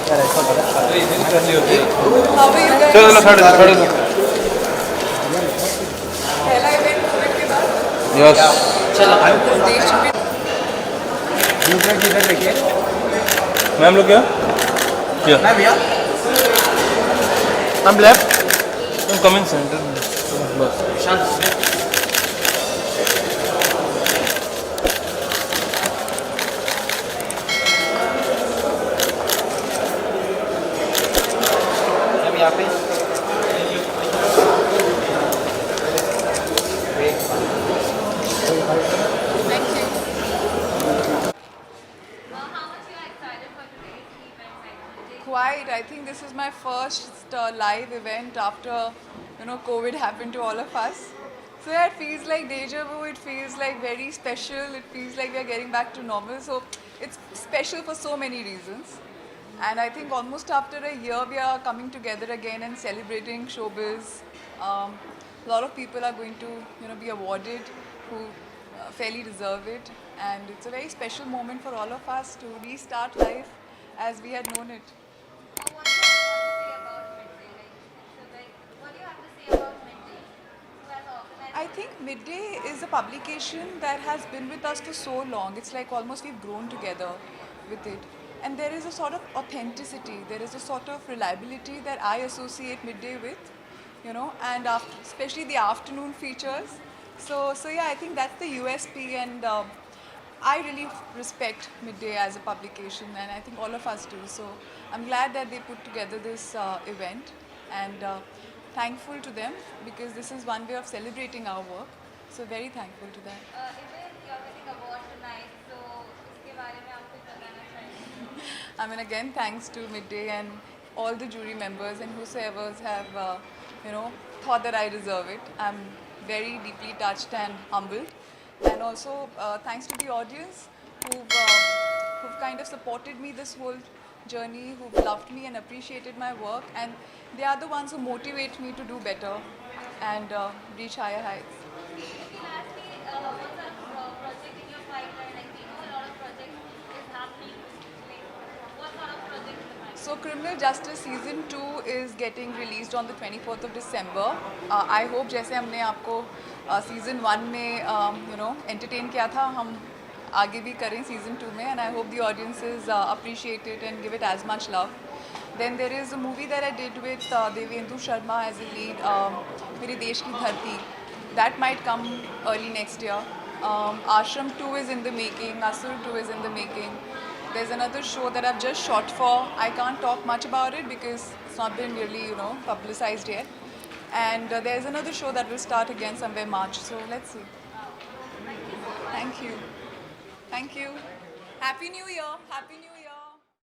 How are you guys? चलो चलो खड़े खड़े पहला इवेंट कोविड के बाद यस देश में दूसरा किधर देखिए मैम लोग क्या मैं भैया I'm left. I'm coming center. बस अब यहाँ पे Thank you. How much you are excited for today's event? Quite. I think this is my first live event after COVID happened to all of us. So yeah, it feels like deja vu. It feels like very special. It feels like we are getting back to normal. So it's special for so many reasons. And I think almost after a year we are coming together again and celebrating showbiz. A lot of people are going to be awarded who fairly deserve it. And it's a very special moment for all of us to restart life as we had known it. What do you have to say about Midday? What do you have to say about Midday? Who has organized? I think Midday is a publication that has been with us for so long. It's like almost we've grown together with it. And there is a sort of authenticity, there is a sort of reliability that I associate Midday with, and especially the afternoon features. So yeah, I think that's the USP, and I really respect Midday as a publication, and I think all of us do. So I'm glad that they put together this event, and thankful to them because this is one way of celebrating our work. So very thankful to that. Even you're getting award tonight, so उसके बारे में आप कुछ बताना चाहेंगे? I mean, again, thanks to Midday and all the jury members and whosoever have, thought that I deserve it. I'm very deeply touched and humbled. And also, thanks to the audience who've kind of supported me this whole journey, who've loved me and appreciated my work. And they are the ones who motivate me to do better and reach higher heights. Maybe lastly, what's a project in your pipeline? Like we know a lot of projects is happening. Like what sort of projects in the pipeline? So Criminal Justice Season 2 is getting released on the 24th of December. I hope जैसे हमने आपको Season 1 में entertain किया था, हम आगे भी करें Season 2 में, and I hope the audiences appreciate it and give it as much love. Then there is a movie that I did with Devendu Sharma as a lead, मेरे देश की धरती. That might come early next year. Ashram 2 is in the making, Asur 2 is in the making. There's another show that I've just shot for. I can't talk much about it because it's not been really, publicized yet. And there's another show that will start again somewhere March. So let's see. Thank you. Thank you. Happy New Year. Happy New Year.